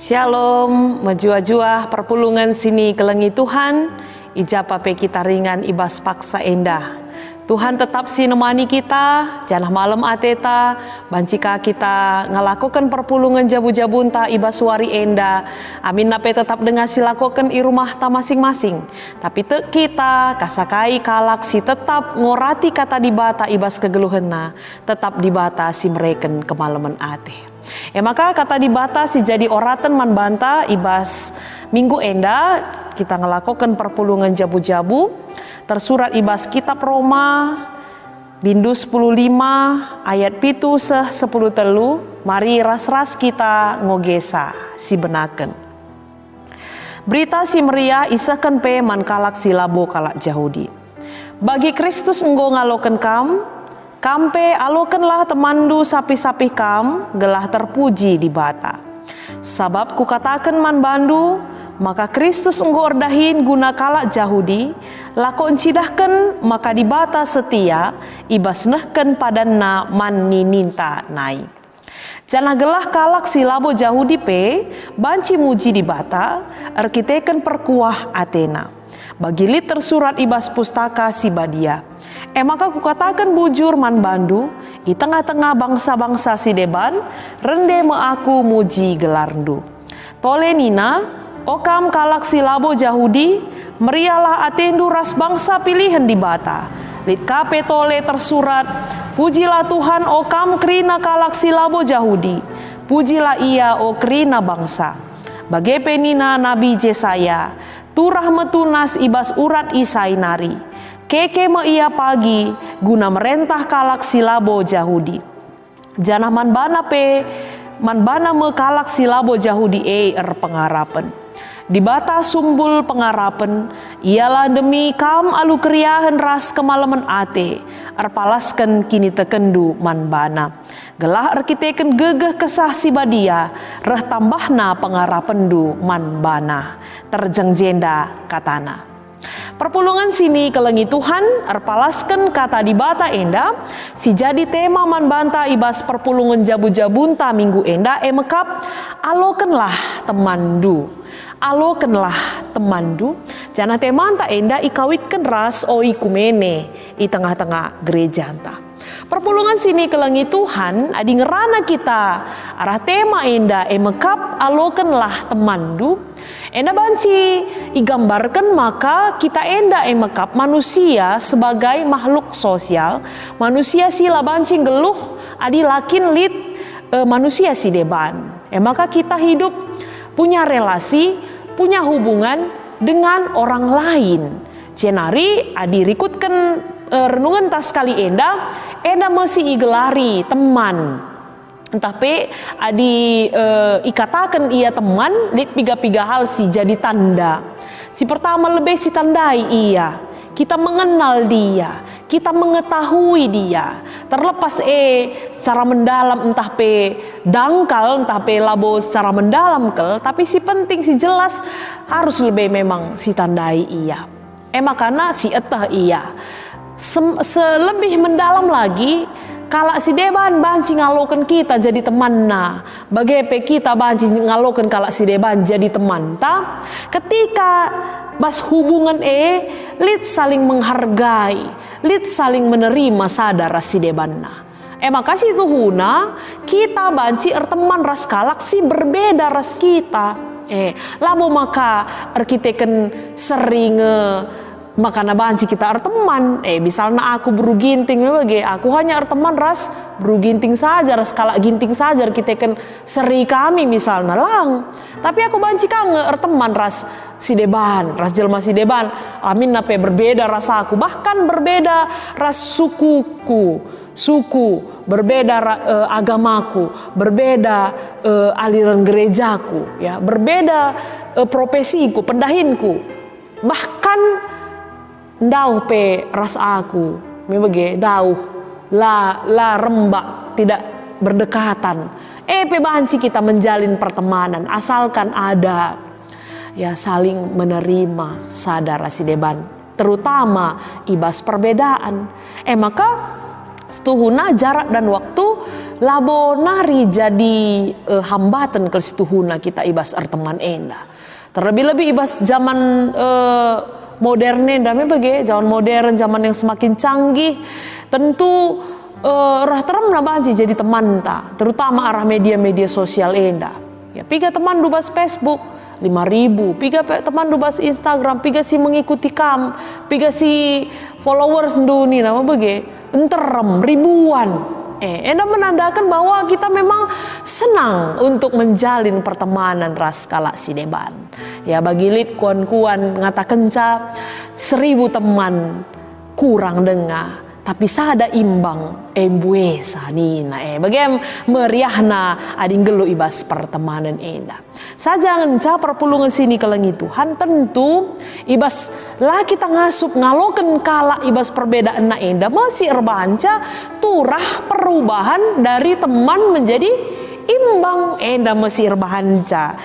Shalom, majua-jua perpulungan sini kelengi Tuhan, ijapa pe kita ringan ibas paksa endah. Tuhan tetap sinemani kita, janah malam ateta, bancika kita ngelakukan perpulungan jabu-jabun ta ibas wari enda. Amin nape tetap dengar silakukan i rumah ta masing-masing. Tapi te kita kasakai kalak si tetap ngorati kata dibata ibas kegeluhenna, tetap dibata si mereken kemalaman ate. Maka kata dibata si jadi oratan man banta ibas minggu enda kita ngelakukan perpulungan jabu-jabu tersurat ibas kitab Roma bindu 15 ayat pitu 10 telu. Mari ras-ras kita ngogesa si benaken berita si meriah isakan pe man kalak si labo kalak Yahudi. Bagi Kristus enggo ngaloken kampe alokenlah temandu sapi-sapi kam gelah terpuji di bata. Sabab kukatakan man bandu, maka Kristus enggo ordahin guna kalak Yahudi, lako encidahkan maka di bata setia, ibas nehken padanna man nininta nai. Jana gelah kalak si labo Yahudi pe, banci muji di bata, erkiteken perkuah Athena. Bagilit tersurat ibas pustaka si badia. Maka kukatakan bujur man bandu, di tengah-tengah bangsa-bangsa si deban, rende me aku muji gelarndu. Tole nina, okam kalak si labo Yahudi, merialah atendu ras bangsa pilihan di bata. Lit kape tole tersurat, pujilah Tuhan okam krina kalak si labo Yahudi, pujilah ia o krina bangsa. Bagepe nina Nabi Jesaya, turah metunas ibas urat isainari. Keke me ia pagi guna merentah kalak silabo Yahudi. Janah man bana me kalak silabo Yahudi pengarapan. Di bata sumbul pengarapan ialah demi kam alu kriahan ras kemalaman ate erpalaskan kini tekendu man bana. Gelah erkiteken gegeh kesah si badia reh tambahna pengarapendu man bana terjeng jenda katana. Perpulungan sini kelengi Tuhan erpalaskan kata di bata enda si jadi tema man banta ibas perpulungan jabu-jabunta minggu enda mekap alokenlah temandu jana temanta enda ikawitken ras o ikumene i tengah-tengah gereja anta. Perpulungan sini kelengi Tuhan adi ngerana kita arah tema enda mekap alokenlah temandu. Enda banci igambarkan maka kita enda mekap manusia sebagai makhluk sosial. Manusia sila banci geluh adi lakin lit manusia si deban. Maka kita hidup punya relasi, punya hubungan dengan orang lain. Cenari adi rikutkan renungan tas kali enda masih igelari teman. Tapi adi ikatakan ia teman lit piga-piga hal si jadi tanda. Si pertama lebih si tandai ia. Kita mengenal dia, kita mengetahui dia. Terlepas secara mendalam entah pe dangkal, entah pe labo secara mendalam kel, tapi si penting si jelas harus lebih memang si tandai ia. Makanya si etah ia. Selebih mendalam lagi kalak si deban banci ngaloken kita jadi teman na. Bagepe kita banci ngaloken kalak si deban jadi teman ta. Ketika bas hubungan lit saling menghargai, lit saling menerima sadar ras si deban na. Makasih tuhuna kita banci teman ras kalak si berbeda ras kita. Labo maka erkiteken sering makana banci kita teman. Misalnya aku beru ginting aku hanya teman ras beru ginting saja, ras kalak ginting saja kita kan seri kami misalnya lang. Tapi aku banci kang teman ras si deban, ras jelma si deban. Amin nape berbeda rasa aku, bahkan berbeda ras suku, berbeda agamaku, berbeda aliran gerejaku, ya, berbeda profesiku, pendahinku, bahkan ndauh pe ras aku, dauh la rembak tidak berdekatan. Pe banci kita menjalin pertemanan asalkan ada ya saling menerima sadar si deban, terutama ibas perbedaan. Maka setuhuna jarak dan waktu labo nari jadi hambatan kelistuhuna kita ibas teman enda. Terlebih-lebih ibas zaman modern enda, zaman modern, zaman yang semakin canggih, tentu rah terem na banci jadi teman ta, terutama arah media-media sosial enda. Ya, piga teman dubas Facebook 5.000, piga teman dubas Instagram, piga si mengikuti kam, piga si followers dunia nama enterem ribuan. Enda menandakan bahwa kita memang senang untuk menjalin pertemanan ras kala sideban. Ya, bagi lid kuan-kuan ngata kenca 1.000 teman kurang dengar, tapi sada imbang buesa nina bagem meriahna ading gelo ibas pertemanan enda. Saja ngenca perpulungan sini kelengi Tuhan, tentu ibas lah kita ngasup ngaloken kala ibas perbedaan na enda masih erbanca turah perubahan dari teman menjadi imbang. Enda masih erbanca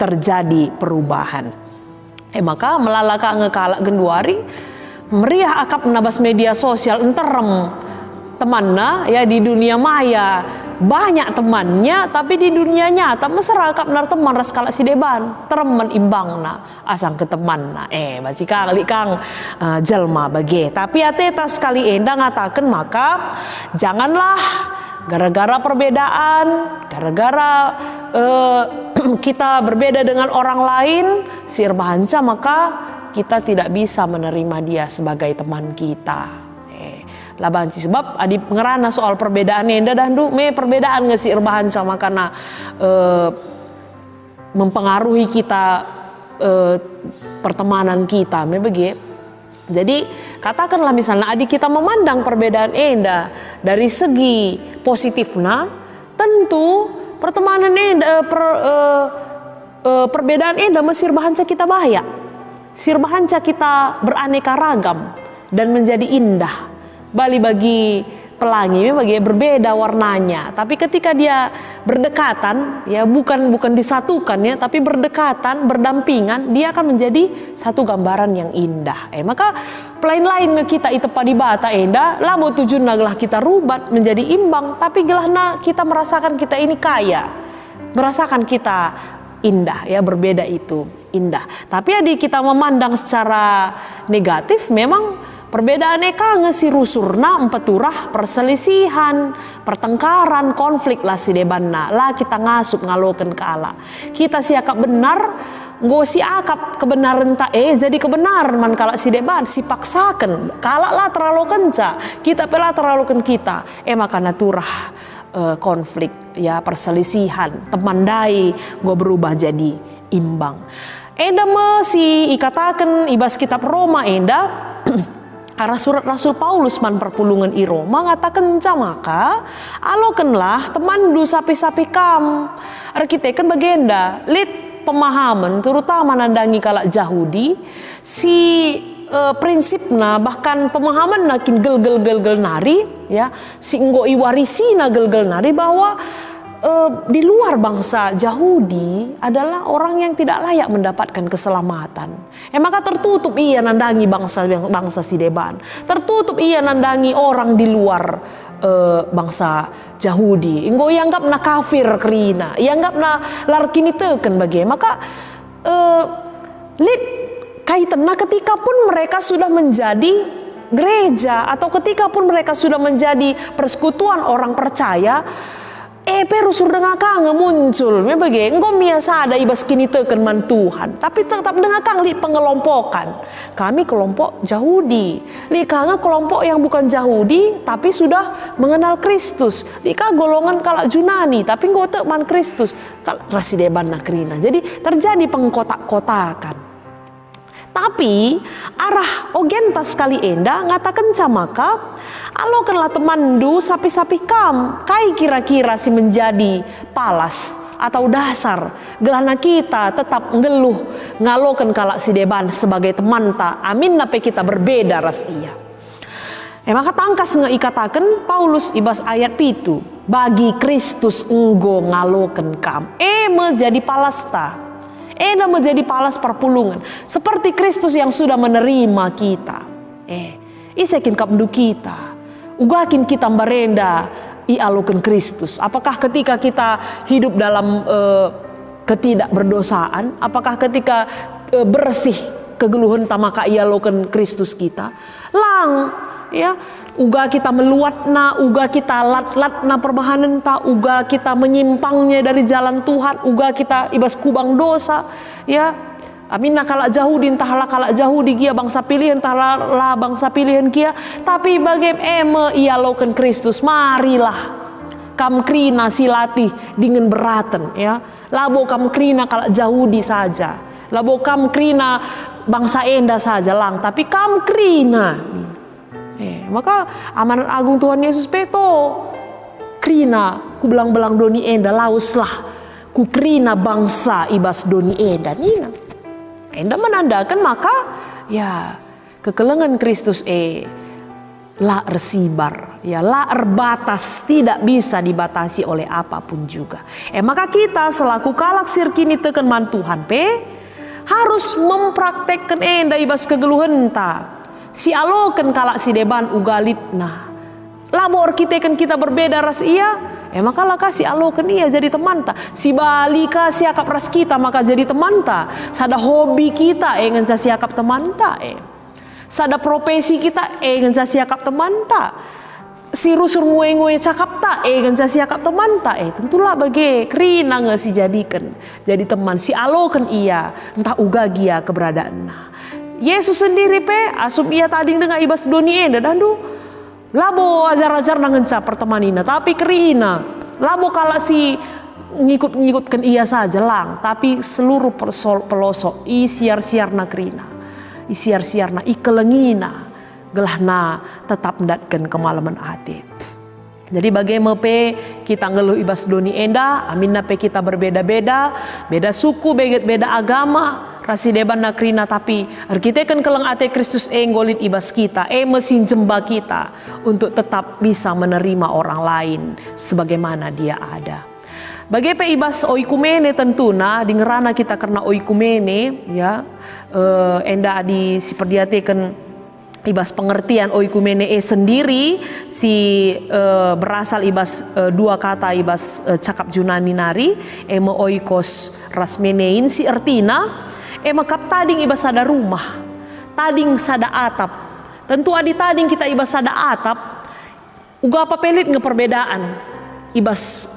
terjadi perubahan. Maka melalaka ngekala genduari meriah akap nabas media sosial enterem temanna ya di dunia maya banyak temannya, tapi di dunia nyata mesra akap nar teman ras kala sideban teremen imbang na asang ke teman na baci kali kang jelma bage. Tapi ateta sekali enda ngatakan maka janganlah gara-gara perbedaan, gara-gara kita berbeda dengan orang lain sir bahanca maka kita tidak bisa menerima dia sebagai teman kita. Labanci sebab adi ngerana soal perbedaan enda dandu perbedaan ngesi erbahan sama karena mempengaruhi kita pertemanan kita Jadi katakanlah misalnya adi kita memandang perbedaan enda dari segi positifnya, tentu pertemanan enda perbedaan enda mesir bahanca kita bahaya. Sirbahanca kita beraneka ragam dan menjadi indah. Bagi pelangi bagi berbeda warnanya, tapi ketika dia berdekatan ya bukan disatukan ya, tapi berdekatan, berdampingan, dia akan menjadi satu gambaran yang indah. Maka lain-lain kita itu padibata enda labo tujuan naglah kita rubat menjadi imbang, tapi gelahna kita merasakan kita ini kaya, merasakan kita indah ya, berbeda itu indah. Tapi adi kita memandang secara negatif, memang perbedaan eka ngesi rusurna empeturah perselisihan, pertengkaran, konflik lah si debanna lah kita ngasup ngaloken ke Allah. Kita siakap benar ngosi akap kebenaran tak jadi kebenaran man kala si deban si paksakan kala lah terlalu kenca kita pela terlalu ken kita maka naturah konflik ya, perselisihan, temandai go berubah jadi imbang. Enda si ikatakan ibas kitab Roma enda arah surat Rasul Paulus man perpulungan i Roma ngatakan maka alokenlah teman du sapi-sapi kam arkiteken bagenda lit pemahaman terutama nandangi kalak Yahudi si prinsipna bahkan pemahaman nakin gel nari ya si enggo iwarisi na gel nari bahwa di luar bangsa Yahudi adalah orang yang tidak layak mendapatkan keselamatan. Maka tertutup ia nandangi bangsa sideban, tertutup ia nandangi orang di luar bangsa Yahudi. Enggo ianggap na kafir kerina, ianggap na larkini teken bagai. Maka kaitannya ketika pun mereka sudah menjadi gereja atau ketika pun mereka sudah menjadi persekutuan orang percaya, perusur dengar kang muncul membagai engkau biasa ada ibas kini teken man Tuhan, tapi tetap dengar kang li pengelompokan. Kami kelompok Yahudi, li kang kelompok yang bukan Yahudi tapi sudah mengenal Kristus. Li kang golongan kalak Junani tapi engkau tek man Kristus kalak rasideban nakrina. Jadi terjadi pengkotak-kotakan. Tapi arah ogentas kali enda ngatakan camaka alokanlah temandu sapi-sapi kam kai kira-kira si menjadi palas atau dasar gelana kita tetap ngeluh ngalokan kalak si deban sebagai teman ta amin nape kita berbeda ras iya. Maka tangkas ngeikatakan Paulus ibas ayat pitu bagi Kristus enggo ngalokan kam menjadi palas ta menjadi palas perpulungan seperti Kristus yang sudah menerima kita. Isekin kapdu kita, ugakin kita barenda ialokan Kristus? Apakah ketika kita hidup dalam ketidakberdosaan, apakah ketika bersih kegeluhan ta maka ialokan Kristus kita? Lang, ya, uga kita meluatna, uga kita lat-latna perbahanan ta, uga kita menyimpangnya dari jalan Tuhan, uga kita ibas kubang dosa, ya. Amin, nah kalak jauh di entahlah kalak jauh di kia bangsa pilihan entahlah bangsa pilihan kia, tapi bagaimana ialokan Kristus? Marilah kam krina silati dengan beraten, ya. Labo kam krina kalak jauh di saja, labo kam krina bangsa enda saja lang, tapi kam krina. Maka amanat agung Tuhan Yesus peto krina ku belang-belang doni enda lauslah ku krina bangsa ibas doni enda nina. Enda menandakan maka ya kekelengan Kristus la ersibar, ya la erbatas, tidak bisa dibatasi oleh apapun juga. Maka kita selaku kalak sirkini teken man Tuhan harus mempraktekkan enda ibas kegeluhan ta. Si aloken kalak si deban ugalit nah. Labor kita kan kita berbeda ras iya. Maka lah kasih aloken iya jadi teman ta. Si balika siakap ras kita maka jadi teman ta. Sada hobi kita ngenca siakap teman ta Sada profesi kita ngenca siakap teman ta. Si rusur ngoe-ngoe cakap ta ngenca siakap teman ta tentulah bagi krina nge si jadikan jadi teman. Si aloken iya entah uga gia keberadaan nah. Yesus sendiri asum ia tading dengan ibas doni enda dandu labo ajar-ajar nangenca pertemanina tapi kerina labo kala si ngikut-ngikutkan ia saja lang, tapi seluruh pelosok siar-siar na kerina siar-siar na ikelengina gelahna tetap mendatkan kemalaman hati. Jadi bagaimana kita ngeluh ibas doni enda, amin na kita berbeda-beda, beda suku, beda agama, rasi deban na krina tapi kita kan keleng ate Kristus ngolit ibas kita, mesin jemba kita untuk tetap bisa menerima orang lain sebagaimana dia ada. Bagaimana ibas oikumene tentuna dingerana kita karena oikumene ya enda di si perdiatekan ibas pengertian oikumene sendiri si berasal ibas dua kata ibas cakap Yunani nari oikos rasmenein si ertina kap tading ibas sada rumah tading sada atap. Tentu adi tading kita ibas sada atap uga apa pelit ngeperbedaan ibas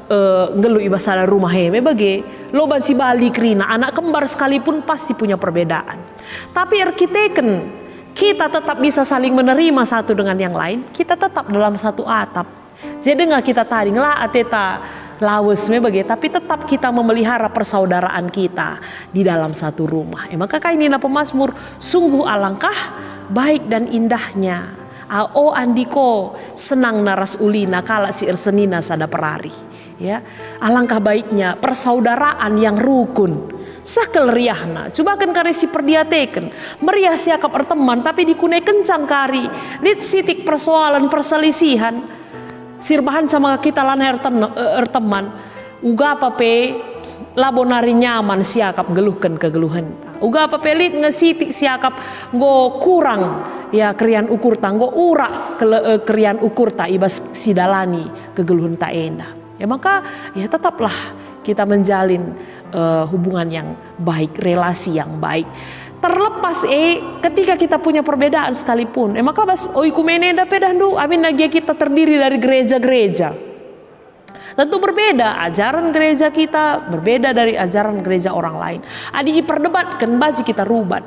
ngelu ibas sada rumah bagi lo banci bali krina anak kembar sekalipun pasti punya perbedaan, tapi arkiteken kita tetap bisa saling menerima satu dengan yang lain, kita tetap dalam satu atap. Jadi nggak kita taring lah ateta lawes bagi, tapi tetap kita memelihara persaudaraan kita di dalam satu rumah. Maka kainina pemazmur sungguh alangkah baik dan indahnya. O andiko senang naras ulina kala si ersenina sada perari. Ya, alangkah baiknya persaudaraan yang rukun. Sakel riahna, coba kan kari si perdiateken meriah siakap erteman tapi dikune kencang kari lit sitik persoalan perselisihan sirbahan sama kita lan erteman uga apa labonari nyaman siakap geluhkan kegeluhan uga apa lit ngesitik siakap go kurang ya krian ukur ta go urak krian ukur ta ibas sidalani kegeluhan ta enda maka ya tetaplah kita menjalin hubungan yang baik, relasi yang baik. Terlepas ketika kita punya perbedaan sekalipun. Maka bas oikumene dape dandu amin nagia kita terdiri dari gereja-gereja. Tentu berbeda ajaran gereja kita, berbeda dari ajaran gereja orang lain. Adi iperdebatkan baji kita rubat.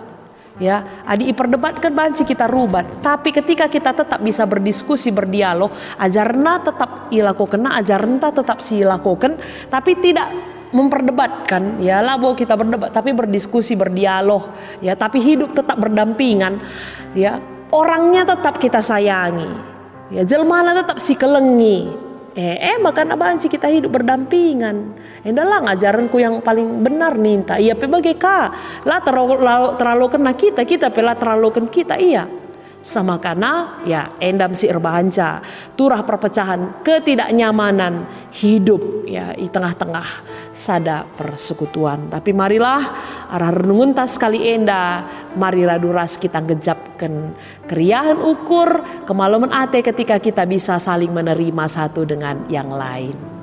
Ya, adi iperdebatkan banci kita rubat. Tapi ketika kita tetap bisa berdiskusi, berdialog, ajarna tetap ilakokan, ajarna tetap silakokan, tapi tidak memperdebatkan ya labo kita berdebat tapi berdiskusi berdialog ya tapi hidup tetap berdampingan ya orangnya tetap kita sayangi ya jelmana tetap si kelengi maka nabanci kita hidup berdampingan endalang ajaranku yang paling benar ninta iya pe bagai ka lah terlalu kena kita pe lah terlalu kena kita iya sama karena ya endam si erbahanca turah perpecahan ketidaknyamanan hidup ya di tengah-tengah sada persekutuan. Tapi marilah arah renungun tas kali enda, mari raduras kita gejapkan keriahan ukur kemalaman ate ketika kita bisa saling menerima satu dengan yang lain.